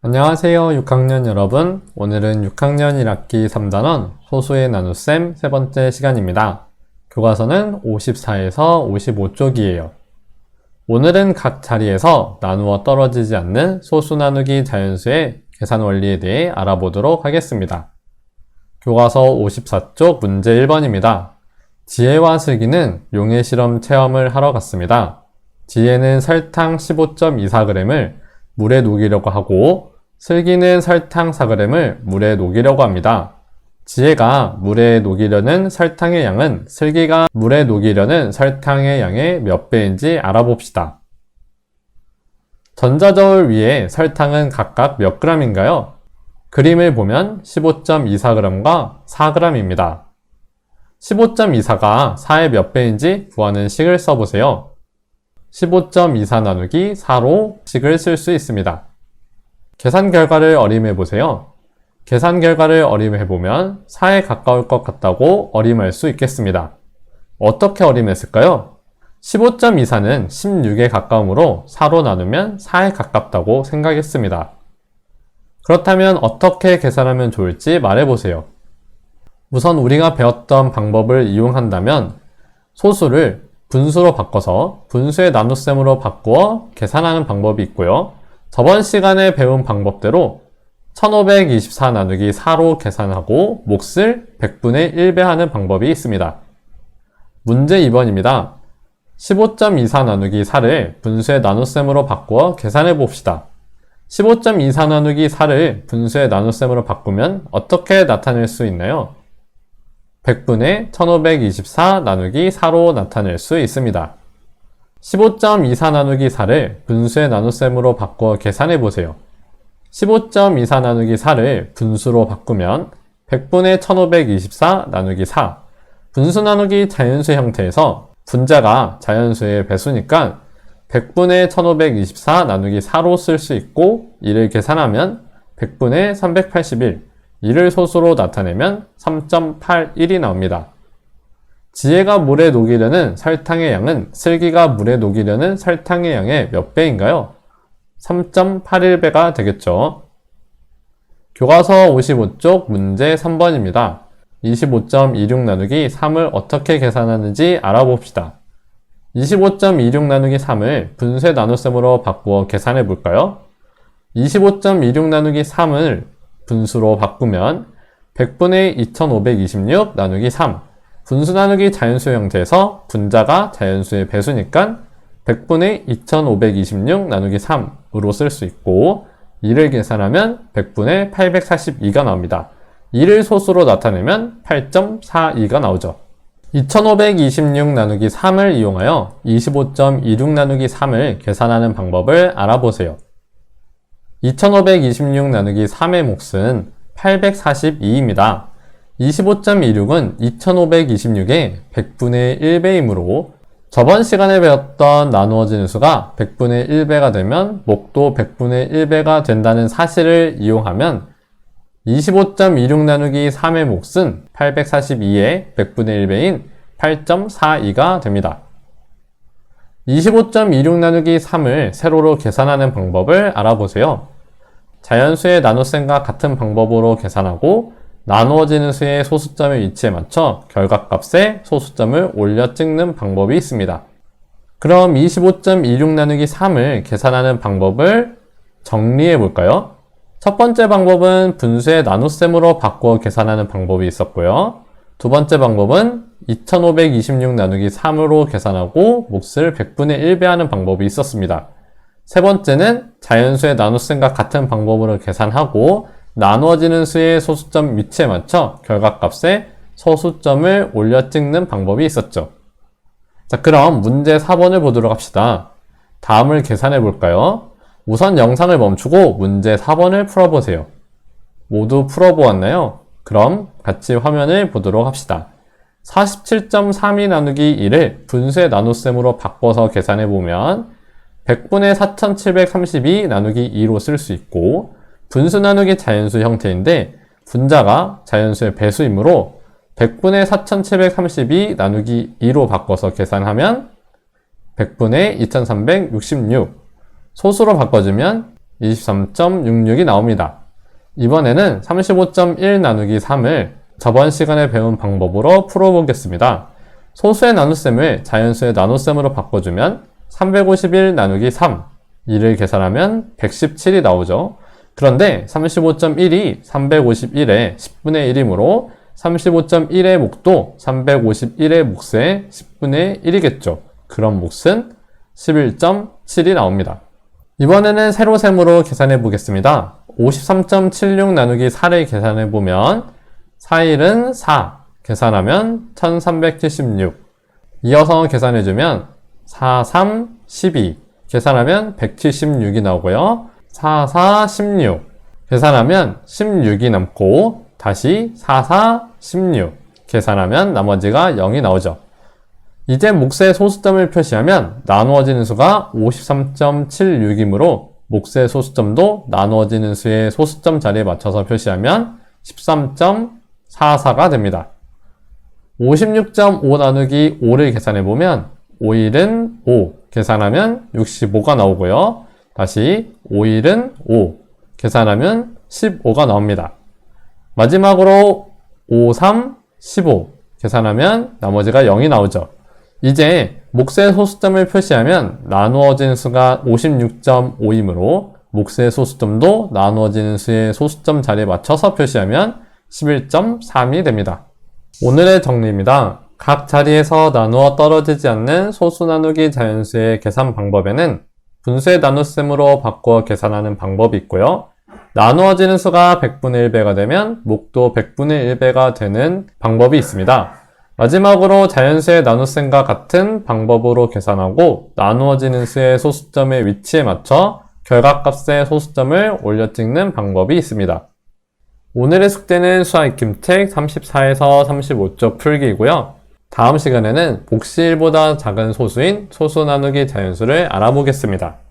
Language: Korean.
안녕하세요 6학년 여러분. 오늘은 6학년 1학기 3단원 소수의 나눗셈 세 번째 시간입니다. 교과서는 54에서 55쪽이에요. 오늘은 각 자리에서 나누어 떨어지지 않는 소수 나누기 자연수의 계산 원리에 대해 알아보도록 하겠습니다. 교과서 54쪽 문제 1번입니다. 지혜와 슬기는 용해 실험 체험을 하러 갔습니다. 지혜는 설탕 15.24g을 물에 녹이려고 하고 슬기는 설탕 4g을 물에 녹이려고 합니다. 지혜가 물에 녹이려는 설탕의 양은 슬기가 물에 녹이려는 설탕의 양의 몇 배인지 알아봅시다. 전자저울 위에 설탕은 각각 몇 g인가요? 그림을 보면 15.24g과 4g입니다. 15.24가 4의 몇 배인지 구하는 식을 써보세요. 15.24 나누기 4로 식을 쓸 수 있습니다. 계산 결과를 어림해보세요. 계산 결과를 어림해보면 4에 가까울 것 같다고 어림할 수 있겠습니다. 어떻게 어림했을까요? 15.24는 16에 가까우므로 4로 나누면 4에 가깝다고 생각했습니다. 그렇다면 어떻게 계산하면 좋을지 말해보세요. 우선 우리가 배웠던 방법을 이용한다면 소수를 분수로 바꿔서 분수의 나눗셈으로 바꾸어 계산하는 방법이 있고요. 저번 시간에 배운 방법대로 1524 나누기 4로 계산하고 몫을 100분의 1배 하는 방법이 있습니다. 문제 2번입니다. 15.24 나누기 4를 분수의 나눗셈으로 바꾸어 계산해 봅시다. 15.24 나누기 4를 분수의 나눗셈으로 바꾸면 어떻게 나타낼 수 있나요? 100분의 1524 나누기 4로 나타낼 수 있습니다. 15.24 나누기 4를 분수의 나눗셈으로 바꿔 계산해 보세요. 15.24 나누기 4를 분수로 바꾸면 100분의 1524 나누기 4. 분수 나누기 자연수 형태에서 분자가 자연수의 배수니까 100분의 1524 나누기 4로 쓸 수 있고 이를 계산하면 100분의 381. 이를 소수로 나타내면 3.81이 나옵니다. 지혜가 물에 녹이려는 설탕의 양은 슬기가 물에 녹이려는 설탕의 양의 몇 배인가요? 3.81배가 되겠죠. 교과서 55쪽 문제 3번입니다. 25.26 나누기 3을 어떻게 계산하는지 알아봅시다. 25.26 나누기 3을 분수의 나눗셈으로 바꾸어 계산해 볼까요? 25.26 나누기 3을 분수로 바꾸면 100분의 2526 나누기 3. 분수 나누기 자연수 형태에서 분자가 자연수의 배수니까 100분의 2526 나누기 3으로 쓸 수 있고 이를 계산하면 100분의 842가 나옵니다. 이를 소수로 나타내면 8.42가 나오죠. 2526 나누기 3을 이용하여 25.26 나누기 3을 계산하는 방법을 알아보세요. 2526 나누기 3의 몫은 842입니다. 25.26은 2526의 100분의 1배이므로 저번 시간에 배웠던 나누어지는 수가 100분의 1배가 되면 몫도 100분의 1배가 된다는 사실을 이용하면 25.26 나누기 3의 몫은 842의 100분의 1배인 8.42가 됩니다. 25.26 나누기 3을 세로로 계산하는 방법을 알아보세요. 자연수의 나눗셈과 같은 방법으로 계산하고 나누어지는 수의 소수점의 위치에 맞춰 결과값에 소수점을 올려 찍는 방법이 있습니다. 그럼 25.26 나누기 3을 계산하는 방법을 정리해 볼까요? 첫 번째 방법은 분수의 나눗셈으로 바꾸어 계산하는 방법이 있었고요. 두 번째 방법은 2526 나누기 3으로 계산하고 몫을 100분의 1배 하는 방법이 있었습니다. 세 번째는 자연수의 나눗셈과 같은 방법으로 계산하고 나누어지는 수의 소수점 위치에 맞춰 결과값에 소수점을 올려 찍는 방법이 있었죠. 자, 그럼 문제 4번을 보도록 합시다. 다음을 계산해 볼까요? 우선 영상을 멈추고 문제 4번을 풀어보세요. 모두 풀어보았나요? 그럼 같이 화면을 보도록 합시다. 47.32 나누기 1을 분수의 나눗셈으로 바꿔서 계산해보면 100분의 4732 나누기 2로 쓸 수 있고 분수 나누기 자연수 형태인데 분자가 자연수의 배수이므로 100분의 4732 나누기 2로 바꿔서 계산하면 100분의 2366 소수로 바꿔주면 23.66이 나옵니다. 이번에는 35.1 나누기 3을 저번 시간에 배운 방법으로 풀어보겠습니다. 소수의 나눗셈을 자연수의 나눗셈으로 바꿔주면 351 나누기 3, 이를 계산하면 117이 나오죠. 그런데 35.1이 351의 10분의 1이므로 35.1의 몫도 351의 몫의 10분의 1이겠죠. 그럼 몫은 11.7이 나옵니다. 이번에는 세로셈으로 계산해 보겠습니다. 53.76 나누기 4를 계산해 보면 4일은 4, 계산하면 1376. 이어서 계산해 주면 4, 3, 12, 계산하면 176이 나오고요. 4, 4, 16, 계산하면 16이 남고 다시 4, 4, 16, 계산하면 나머지가 0이 나오죠. 이제 몫의 소수점을 표시하면 나누어지는 수가 53.76이므로 몫의 소수점도 나누어지는 수의 소수점 자리에 맞춰서 표시하면 13.44가 됩니다. 56.5 나누기 5를 계산해보면 5일은 5, 계산하면 65가 나오고요. 다시 5일은 5, 계산하면 15가 나옵니다. 마지막으로 5, 3, 15, 계산하면 나머지가 0이 나오죠. 이제 몫의 소수점을 표시하면 나누어진 수가 56.5이므로 몫의 소수점도 나누어지는 수의 소수점 자리에 맞춰서 표시하면 11.3이 됩니다. 오늘의 정리입니다. 각 자리에서 나누어 떨어지지 않는 소수 나누기 자연수의 계산 방법에는 분수의 나눗셈으로 바꿔 계산하는 방법이 있고요. 나누어지는 수가 100분의 1배가 되면 몫도 100분의 1배가 되는 방법이 있습니다. 마지막으로 자연수의 나눗셈과 같은 방법으로 계산하고 나누어지는 수의 소수점의 위치에 맞춰 결과값의 소수점을 올려 찍는 방법이 있습니다. 오늘의 숙제는 수학익힘책 34에서 35쪽 풀기이고요. 다음 시간에는 몫이 1보다 작은 소수인 소수 나누기 자연수를 알아보겠습니다.